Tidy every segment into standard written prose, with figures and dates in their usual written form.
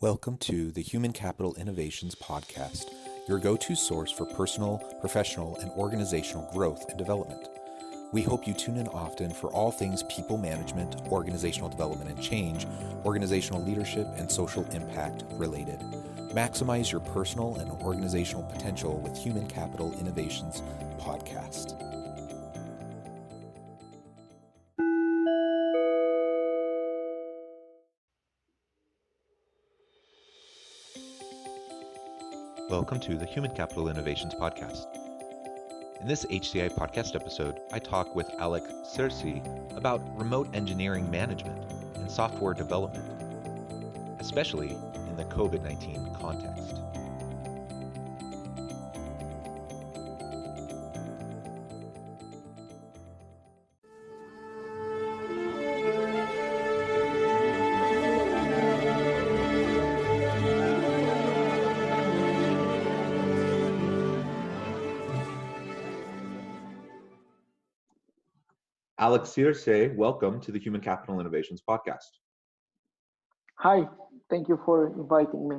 Welcome to the Human Capital Innovations Podcast, your go-to source for personal, professional, and organizational growth and development. We hope you tune in often for all things people management, organizational development and change, organizational leadership, and social impact related. Maximize your personal and organizational potential with Human Capital Innovations Podcast. Welcome to the Human Capital Innovations Podcast. In this HCI podcast episode, I talk with Alex Circe about remote engineering management and software development, especially in the COVID-19 context. Alex Circe, welcome to the Human Capital Innovations Podcast. Hi, thank you for inviting me.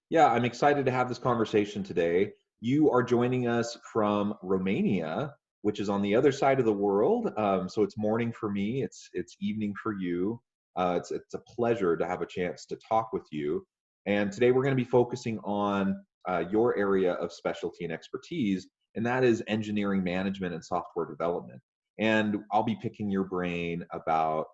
Yeah, I'm excited to have this conversation today. You are joining us from Romania, which is on the other side of the world. So it's morning for me, it's evening for you. It's a pleasure to have a chance to talk with you. And today we're going to be focusing on your area of specialty and expertise, and that is engineering management and software development. And I'll be picking your brain about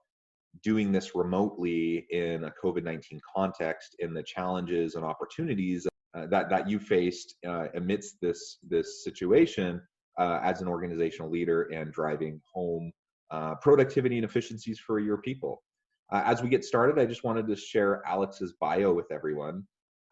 doing this remotely in a COVID-19 context and the challenges and opportunities that you faced amidst this situation as an organizational leader and driving home productivity and efficiencies for your people. As we get started, I just wanted to share Alex's bio with everyone.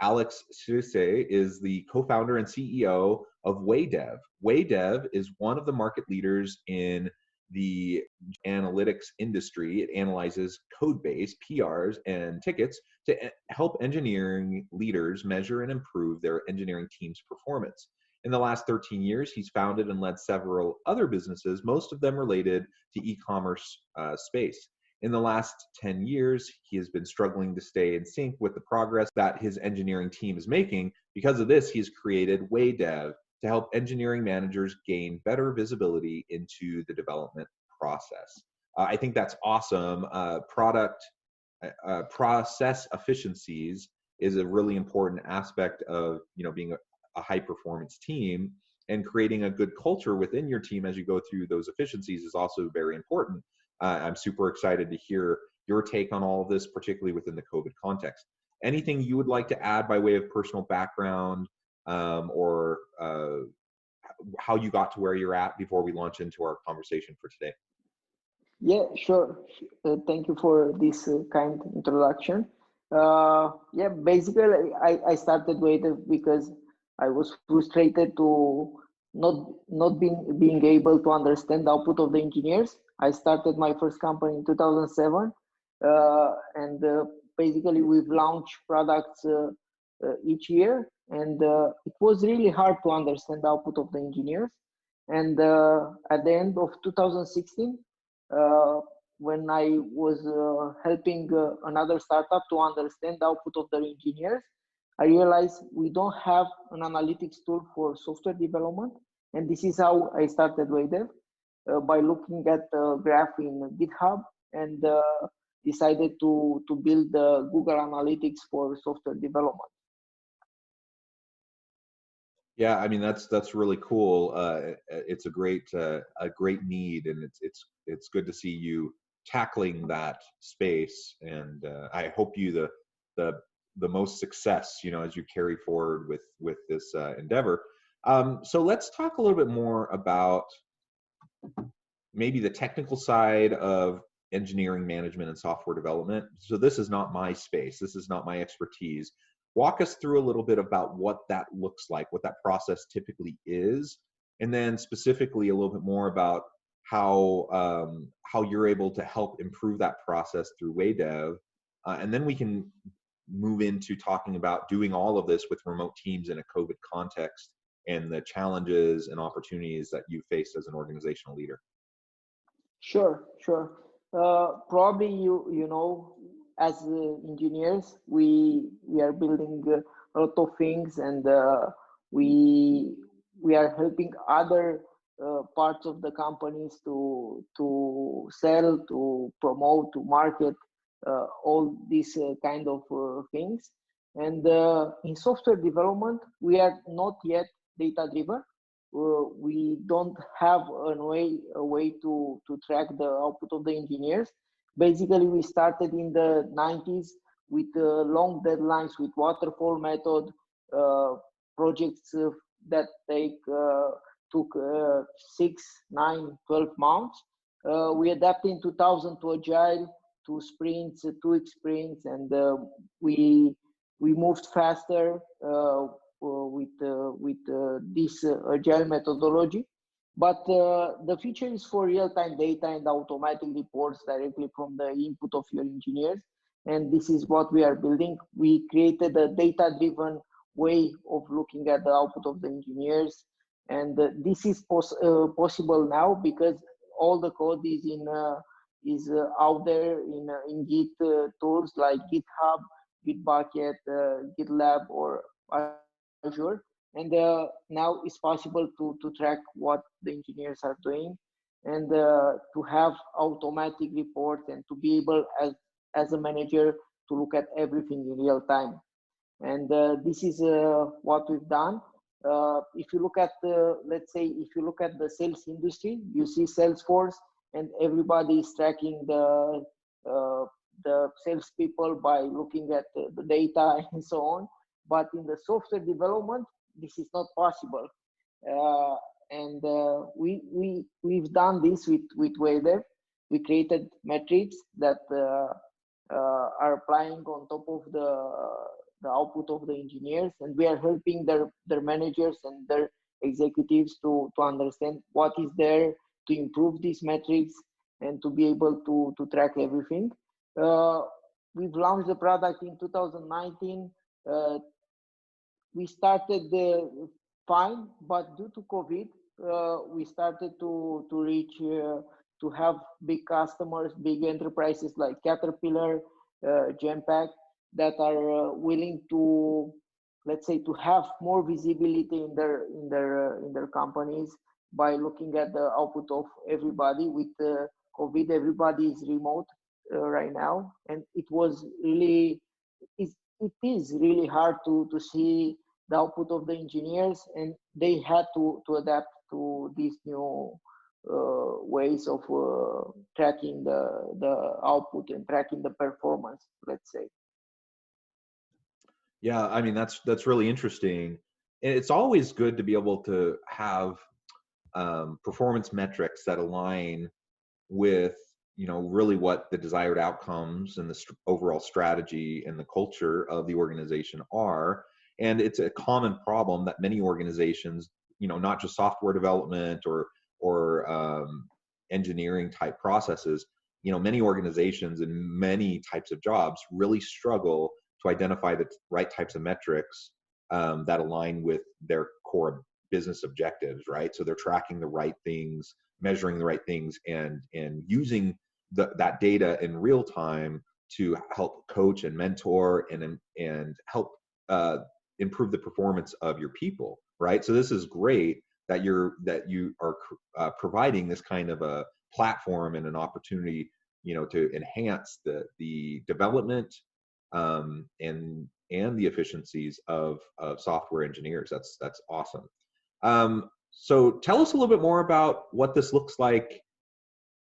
Alex Circe is the co-founder and CEO of WayDev. WayDev is one of the market leaders in the analytics industry. It analyzes code base, PRs, and tickets to help engineering leaders measure and improve their engineering team's performance. In the last 13 years, he's founded and led several other businesses, most of them related to e-commerce space. In the last 10 years, he has been struggling to stay in sync with the progress that his engineering team is making. Because of this, he's created WayDev to help engineering managers gain better visibility into the development process. I think that's awesome. Process efficiencies is a really important aspect of being a high performance team, and creating a good culture within your team as you go through those efficiencies is also very important. I'm super excited to hear your take on all of this, particularly within the COVID context. Anything you would like to add by way of personal background, or how you got to where you're at before we launch into our conversation for today? Yeah, sure. Thank you for this kind introduction. Basically, I started WayDev because I was frustrated to not being able to understand the output of the engineers. I started my first company in 2007, and basically we've launched products each year, and it was really hard to understand the output of the engineers. And at the end of 2016, when I was helping another startup to understand the output of their engineers, I realized we don't have an analytics tool for software development. And this is how I started WayDev, by looking at the graph in GitHub, and decided to build Google Analytics for software development. Yeah, I mean that's really cool. It's a great need, and it's good to see you tackling that space. And I hope you the most success, as you carry forward with this endeavor. So let's talk a little bit more about maybe the technical side of engineering management and software development. So this is not my space. This is not my expertise. Walk us through a little bit about what that looks like, what that process typically is, and then specifically a little bit more about how you're able to help improve that process through WayDev, and then we can move into talking about doing all of this with remote teams in a COVID context and the challenges and opportunities that you face as an organizational leader. Sure. Probably you know as engineers, we are building a lot of things, and we are helping other parts of the companies to sell, to promote, to market all these kind of things. And in software development, we are not yet data driven. We don't have a way to track the output of the engineers. Basically, we started in the 90s with long deadlines, with waterfall method, projects that took 6, 9, 12 months. We adapted in 2000 to agile, to sprints, 2 week sprints, and we moved faster with this agile methodology. But the future is for real-time data and automatic reports directly from the input of your engineers. And this is what we are building. We created a data-driven way of looking at the output of the engineers. And this is possible now because all the code is out there in Git tools like GitHub, Bitbucket, GitLab, or Azure. And now it's possible to track what the engineers are doing, and to have automatic reports, and to be able as a manager to look at everything in real time. And this is what we've done. If you look at let's say, if you look at the sales industry, you see Salesforce, and everybody is tracking the salespeople by looking at the data and so on. But in the software development, this is not possible. And we've done this with Weather. We created metrics that are applying on top of the output of the engineers, and we are helping their managers and their executives to understand what is there to improve these metrics and to be able to track everything. We've launched the product in 2019. We started fine, but due to COVID, we started to reach to have big customers, big enterprises like Caterpillar, Genpact, that are willing to, let's say, to have more visibility in their companies by looking at the output of everybody. With COVID, everybody is remote right now, and it is really hard to see the output of the engineers, and they had to adapt to these new ways of tracking the output and tracking the performance, let's say. Yeah, I mean, that's really interesting. And it's always good to be able to have performance metrics that align with, you know, really what the desired outcomes and the overall strategy and the culture of the organization are. And it's a common problem that many organizations, you know, not just software development or engineering type processes, you know, many organizations and many types of jobs really struggle to identify the right types of metrics that align with their core business objectives, right? So they're tracking the right things, measuring the right things, and using that data in real time to help coach and mentor and help improve the performance of your people, right? So this is great that you are providing this kind of a platform and an opportunity, you know, to enhance the development and the efficiencies of software engineers. That's awesome. So tell us a little bit more about what this looks like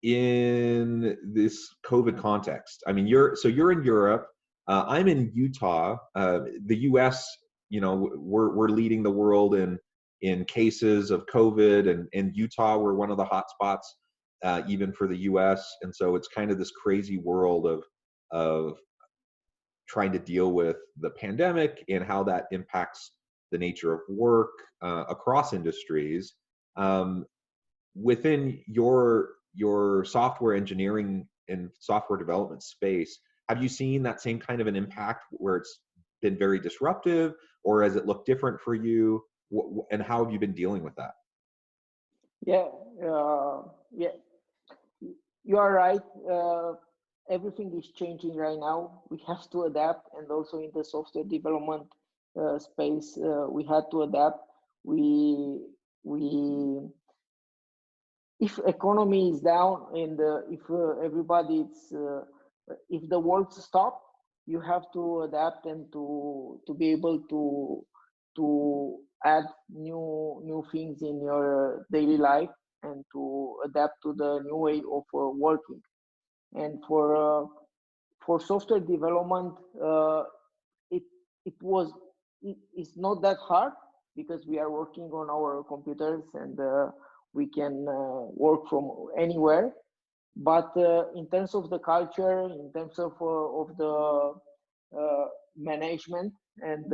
in this COVID context. I mean, you're in Europe. I'm in Utah. The U.S., you know, we're leading the world in cases of COVID, and in Utah, we're one of the hot spots, even for the U.S. And so it's kind of this crazy world of trying to deal with the pandemic and how that impacts the nature of work across industries. Within your software engineering and software development space, have you seen that same kind of an impact where it's been very disruptive, or has it looked different for you? And how have you been dealing with that? Yeah, you are right. everything is changing right now. We have to adapt, and also in the software development space, we had to adapt. We if economy is down and if everybody if the world stop, you have to adapt and to be able to add new things in your daily life and to adapt to the new way of working. And for software development, it it's not that hard because we are working on our computers and we can work from anywhere. But in terms of the culture, in terms of the management and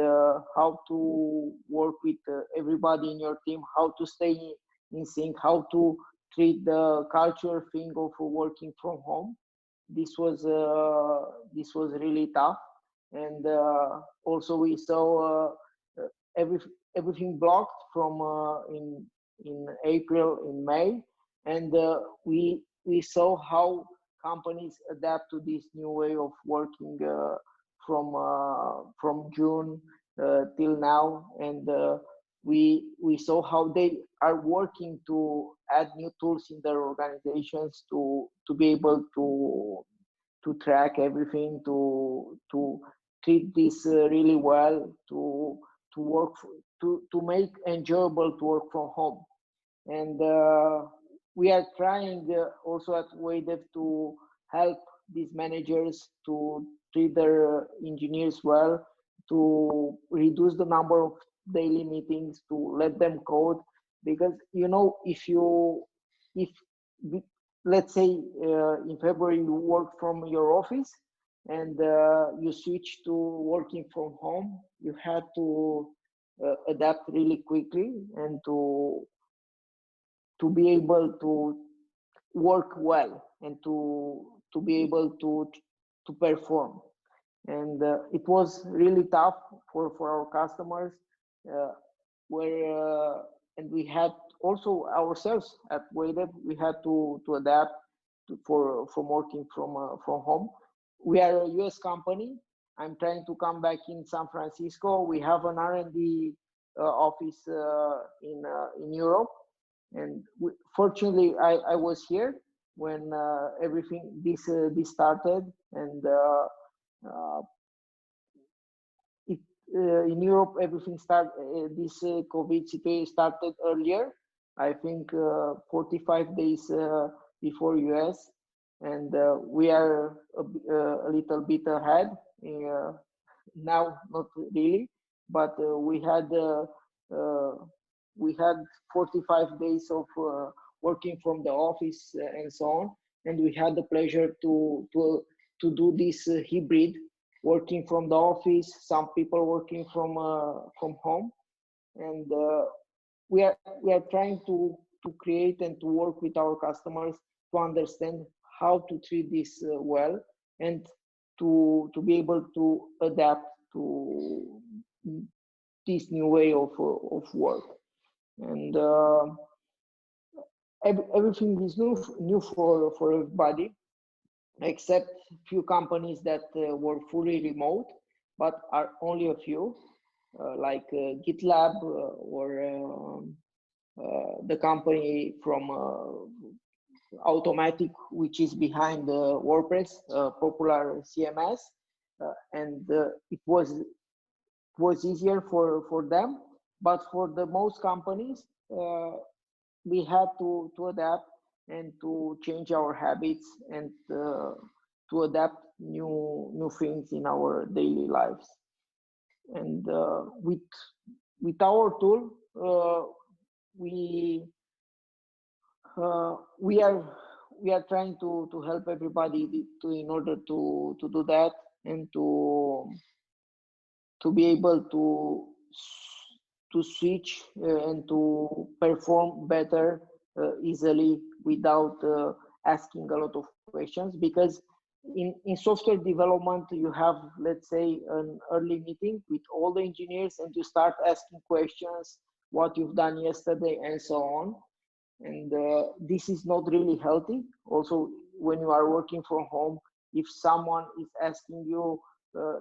how to work with everybody in your team, how to stay in sync, how to treat the culture thing of working from home, this was really tough. And also we saw every, everything blocked from in April, in May, and we saw how companies adapt to this new way of working from June till now, and we saw how they are working to add new tools in their organizations to be able to track everything, to treat this really well, to work to make enjoyable to work from home. And we are trying also at WADEV to help these managers to treat their engineers well, to reduce the number of daily meetings, to let them code. Because if let's say in February you work from your office and you switch to working from home, you had to adapt really quickly and to be able to work well and to be able to perform. And it was really tough for our customers, where and we had also ourselves at WADEV, we had to adapt from working from home. We are a US company. I'm trying to come back in San Francisco. We have an R&D office in Europe, and fortunately I was here when everything this started. And in Europe everything started, this COVID situation started earlier, I think 45 days before US, and we are a little bit ahead now, not really, but we had 45 days of working from the office and so on, and we had the pleasure to do this hybrid, working from the office, some people working from home. And we are trying to create and to work with our customers to understand how to treat this well, and to be able to adapt to this new way of work. And everything is new for everybody, except few companies that were fully remote, but are only a few, like GitLab or the company from Automatic, which is behind WordPress, popular CMS, and it was easier for them. But for the most companies, we had to adapt and to change our habits and to adapt new things in our daily lives. And with our tool, we are trying to help everybody in order to do that, and to be able to switch and to perform better easily without asking a lot of questions. Because in software development, you have, let's say, an early meeting with all the engineers, and you start asking questions, what you've done yesterday and so on. And this is not really healthy. Also, when you are working from home, if someone is asking you the,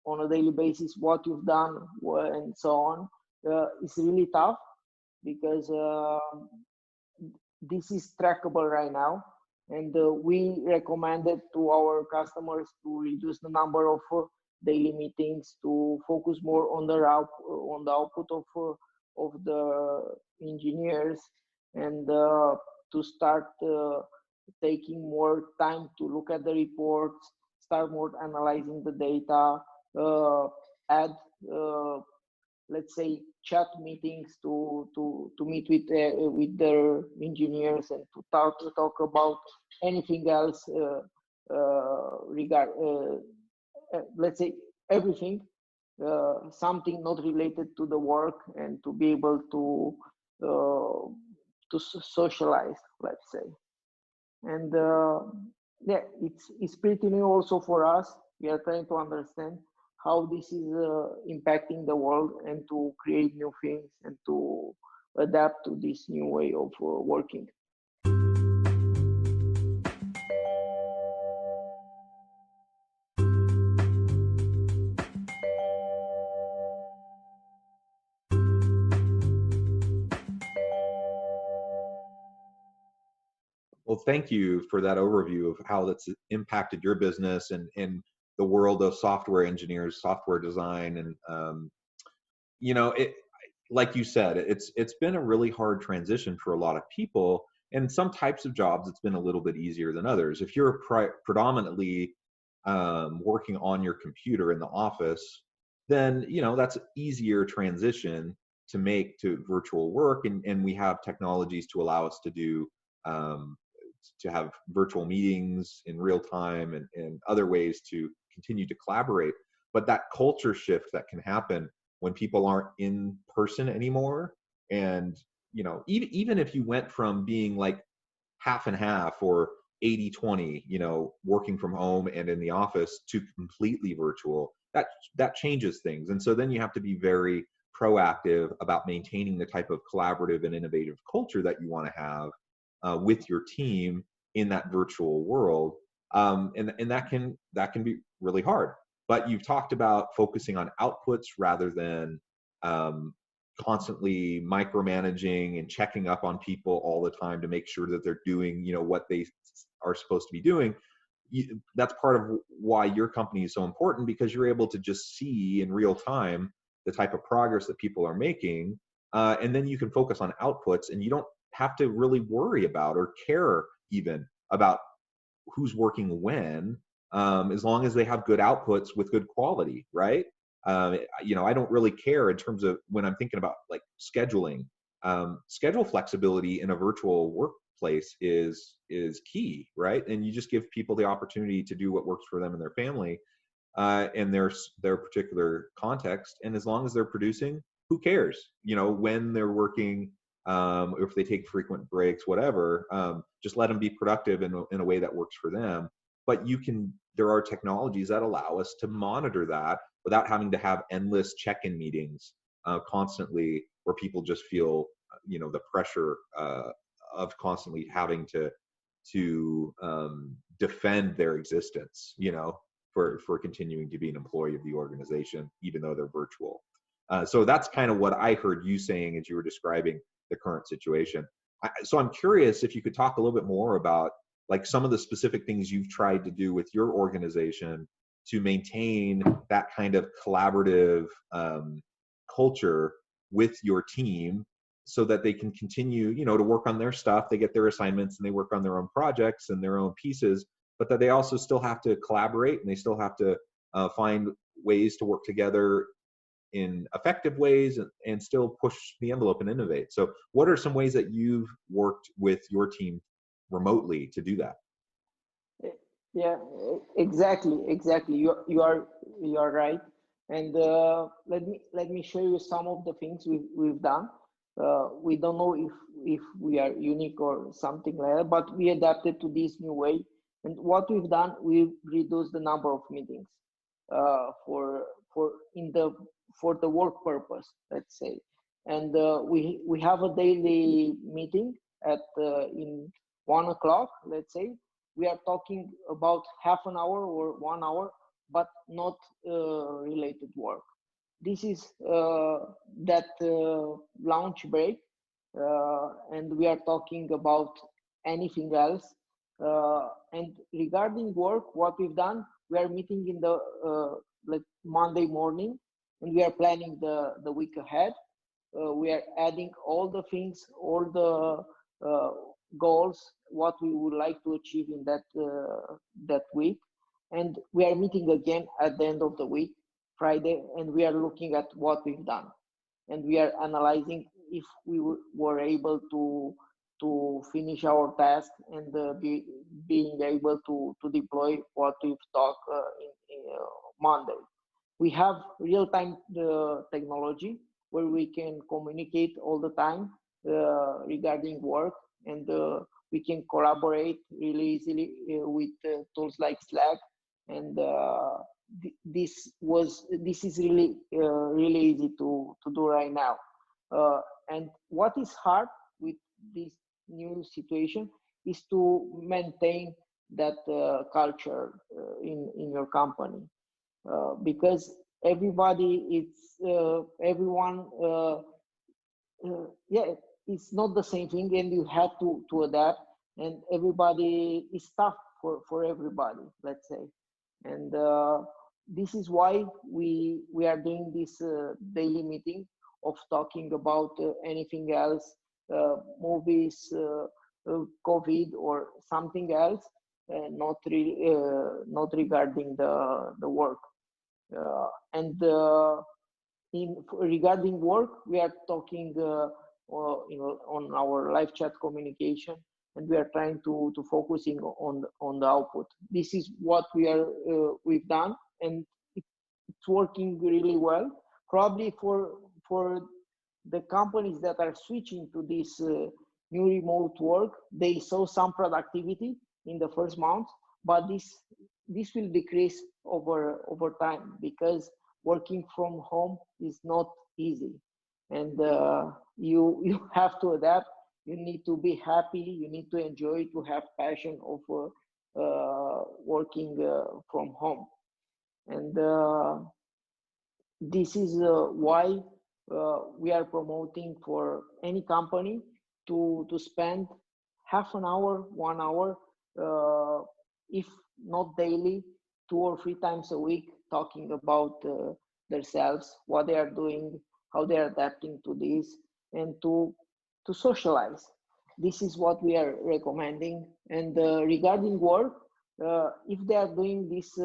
on a daily basis what you've done and so on, it's really tough because this is trackable right now, and we recommended to our customers to reduce the number of daily meetings, to focus more on the output of the engineers, and to start taking more time to look at the reports, start more analyzing the data, add let's say chat meetings to meet with their engineers and to talk about anything else let's say everything, something not related to the work, and to be able to socialize, let's say. And yeah, it's pretty new also for us. We are trying to understand how this is impacting the world, and to create new things and to adapt to this new way of working. Well, thank you for that overview of how that's impacted your business and the world of software engineers, software design, and you know, it, like you said, it's been a really hard transition for a lot of people. And some types of jobs, it's been a little bit easier than others. If you're predominantly working on your computer in the office, then you know that's easier transition to make to virtual work, and we have technologies to allow us to do um, to have virtual meetings in real time, and other ways to continue to collaborate. But that culture shift that can happen when people aren't in person anymore, and you know, even if you went from being like half and half or 80-20, you know, working from home and in the office, to completely virtual, that changes things. And so then you have to be very proactive about maintaining the type of collaborative and innovative culture that you want to have with your team in that virtual world. And that can be really hard. But you've talked about focusing on outputs rather than constantly micromanaging and checking up on people all the time to make sure that they're doing, you know, what they are supposed to be doing. That's part of why your company is so important, because you're able to just see in real time the type of progress that people are making, and then you can focus on outputs, and you don't have to really worry about or care even about who's working when, as long as they have good outputs with good quality, right? You know, I don't really care in terms of when I'm thinking about like scheduling. Schedule flexibility in a virtual workplace is key, right? And you just give people the opportunity to do what works for them and their family, and their particular context. And as long as they're producing, who cares? You know, when they're working, if they take frequent breaks, whatever, just let them be productive in a way that works for them. But there are technologies that allow us to monitor that without having to have endless check-in meetings constantly, where people just feel, you know, the pressure of constantly having to defend their existence, you know, for continuing to be an employee of the organization, even though they're virtual. So that's kind of what I heard you saying as you were describing the current situation. So I'm curious if you could talk a little bit more about like some of the specific things you've tried to do with your organization to maintain that kind of collaborative culture with your team, so that they can continue, you know, to work on their stuff. They get their assignments and they work on their own projects and their own pieces, but that they also still have to collaborate, and they still have to find ways to work together in effective ways, and still push the envelope and innovate. So what are some ways that you've worked with your team remotely to do that? Yeah, exactly. You are right. And let me show you some of the things we've done. We don't know if we are unique or something like that, but we adapted to this new way. And what we've done, we've reduced the number of meetings for the work purpose, let's say. And we have a daily meeting at in 1 o'clock, let's say, we are talking about half an hour or 1 hour, but not related work. This is that lunch break, and we are talking about anything else. And regarding work, what we've done, we are meeting in the like Monday morning, and we are planning the week ahead. We are adding all the things, all the goals, what we would like to achieve in that week, and we are meeting again at the end of the week, Friday, and we are looking at what we've done, and we are analyzing if we were able to finish our task and being able to deploy what we've talked in Monday. We have real-time technology where we can communicate all the time regarding work, and we can collaborate really easily with tools like Slack, and this is really really easy to do right now. And what is hard with this new situation is to maintain that culture in your company, because everybody, everyone, yeah, it's not the same thing, and you have to adapt, and everybody is tough for everybody, let's say. And this is why we are doing this daily meeting of talking about anything else, movies, COVID, or something else, not regarding the work. And regarding work, we are talking on our live chat communication, and we are trying to focusing on the output. This is what we've done, and it's working really well. Probably for the companies that are switching to this new remote work, they saw some productivity in the first month, but this will decrease over time, because working from home is not easy, and you have to adapt. You need to be happy, you need to enjoy, to have passion of working from home. And this is why we are promoting for any company to spend half an hour, 1 hour, if not daily, 2 or 3 times a week, talking about themselves, what they are doing, how they are adapting to this, and to socialize. This is what we are recommending. And regarding work, if they are doing this,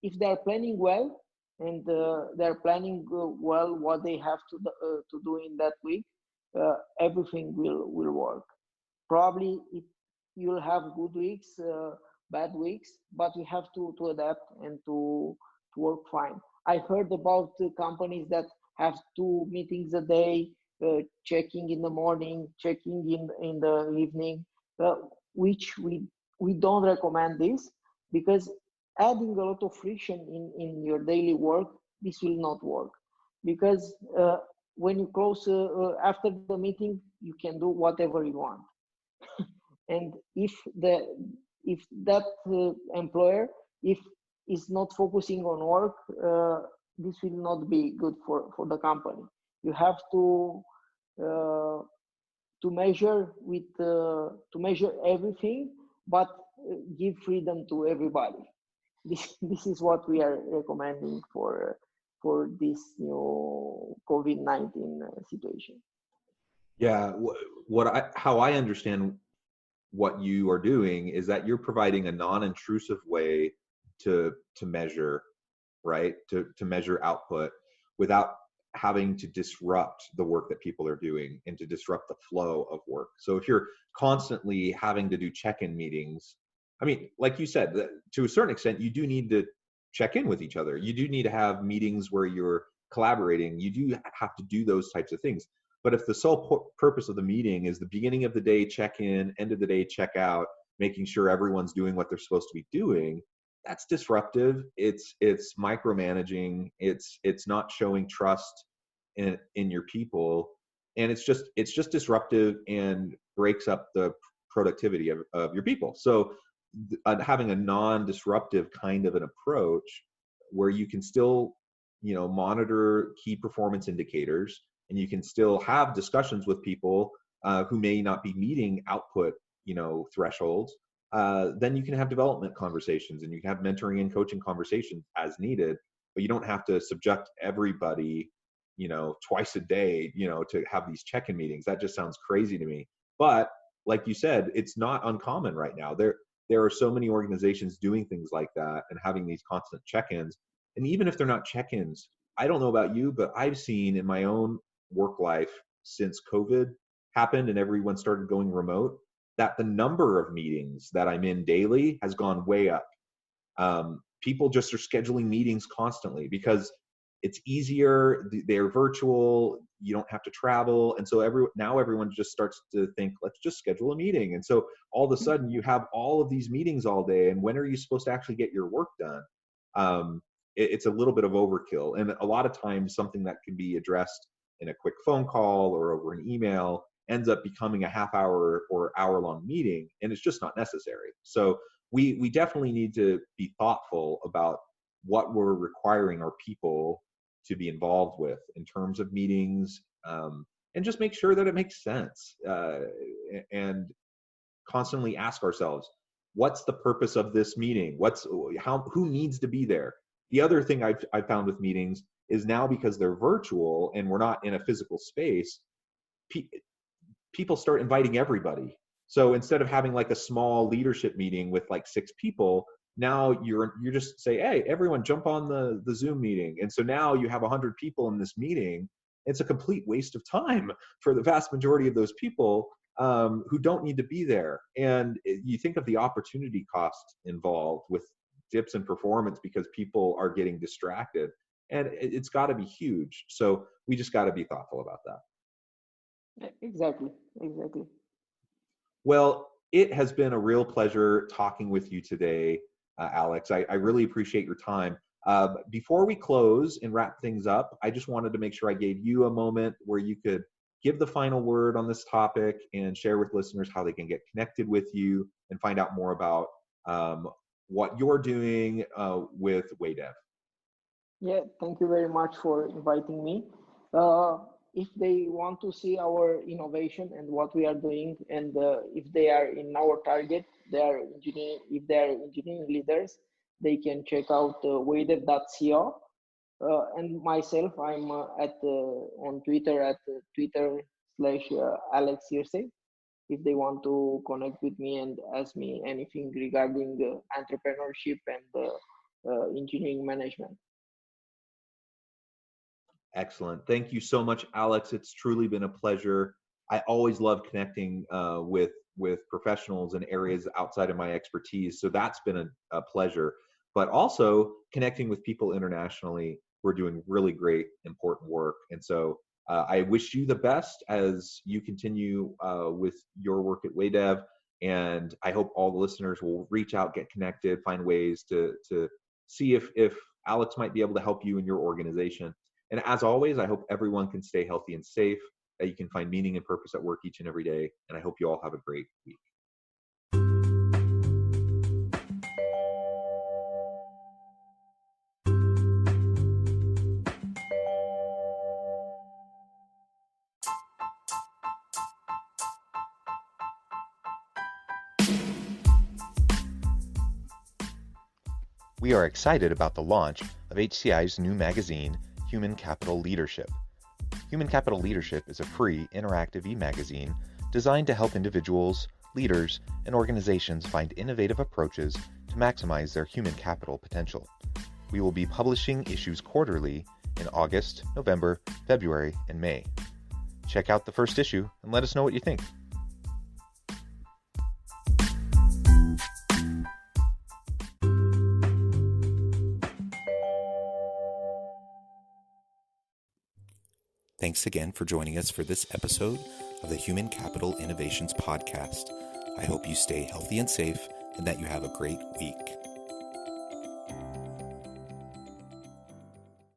if they are planning well, and they are planning well what they have to do in that week, everything will work. Probably you'll have good weeks, bad weeks, but you have to adapt and to work fine. I heard about companies that have 2 meetings a day, checking in the morning, checking in the evening, which we don't recommend this, because adding a lot of friction in your daily work, this will not work. Because when you close after the meeting, you can do whatever you want. And if that employer is not focusing on work, this will not be good for the company. You have to measure to measure everything, but give freedom to everybody. This is what we are recommending for this new COVID-19 situation. Yeah, how I understand what you are doing is that you're providing a non-intrusive way to measure, right? To measure output without having to disrupt the work that people are doing and to disrupt the flow of work. So if you're constantly having to do check-in meetings, I mean, like you said, to a certain extent, you do need to check in with each other. You do need to have meetings where you're collaborating. You do have to do those types of things. But if the sole purpose of the meeting is the beginning of the day check in, end of the day check out, making sure everyone's doing what they're supposed to be doing, that's disruptive. It's micromanaging. It's not showing trust in your people, and it's just disruptive and breaks up the productivity of your people. So having a non-disruptive kind of an approach where you can still, monitor key performance indicators, and you can still have discussions with people who may not be meeting output, thresholds. Then you can have development conversations, and you can have mentoring and coaching conversations as needed, but you don't have to subject everybody, twice a day, to have these check-in meetings. That just sounds crazy to me. But like you said, it's not uncommon right now. There are so many organizations doing things like that and having these constant check-ins. And even if they're not check-ins, I don't know about you, but I've seen in my own work life since COVID happened and everyone started going remote, that the number of meetings that I'm in daily has gone way up. People just are scheduling meetings constantly because it's easier, they're virtual, you don't have to travel. And so now everyone just starts to think, let's just schedule a meeting. And so all of a sudden you have all of these meetings all day, and when are you supposed to actually get your work done? It's a little bit of overkill. And a lot of times something that can be addressed in a quick phone call or over an email ends up becoming a half-hour or hour-long meeting, and it's just not necessary. So we definitely need to be thoughtful about what we're requiring our people to be involved with in terms of meetings, and just make sure that it makes sense, and constantly ask ourselves, what's the purpose of this meeting? Who needs to be there? The other thing I've found with meetings is now, because they're virtual and we're not in a physical space, people start inviting everybody. So instead of having like a small leadership meeting with like 6 people, now you're just say, hey, everyone jump on the Zoom meeting. And so now you have 100 people in this meeting. It's a complete waste of time for the vast majority of those people who don't need to be there. And you think of the opportunity cost involved with dips in performance because people are getting distracted, and it's got to be huge. So we just got to be thoughtful about that. Exactly. Well, it has been a real pleasure talking with you today, Alex. I really appreciate your time. Before we close and wrap things up, I just wanted to make sure I gave you a moment where you could give the final word on this topic and share with listeners how they can get connected with you and find out more about what you're doing with WayDev. Yeah, thank you very much for inviting me. If they want to see our innovation and what we are doing, and if they are in our target, if they are engineering leaders, they can check out waydev.co. And myself, I'm on Twitter at Twitter/Alex Hearsay. If they want to connect with me and ask me anything regarding entrepreneurship and engineering management. Excellent. Thank you so much, Alex. It's truly been a pleasure. I always love connecting with professionals in areas outside of my expertise. So that's been a pleasure. But also connecting with people internationally who are doing really great, important work. And so I wish you the best as you continue with your work at WayDev. And I hope all the listeners will reach out, get connected, find ways to see if Alex might be able to help you in your organization. And as always, I hope everyone can stay healthy and safe, that you can find meaning and purpose at work each and every day. And I hope you all have a great week. We are excited about the launch of HCI's new magazine, Human Capital Leadership. Human Capital Leadership is a free, interactive e-magazine designed to help individuals, leaders, and organizations find innovative approaches to maximize their human capital potential. We will be publishing issues quarterly in August, November, February, and May. Check out the first issue and let us know what you think. Thanks again for joining us for this episode of the Human Capital Innovations Podcast. I hope you stay healthy and safe and that you have a great week.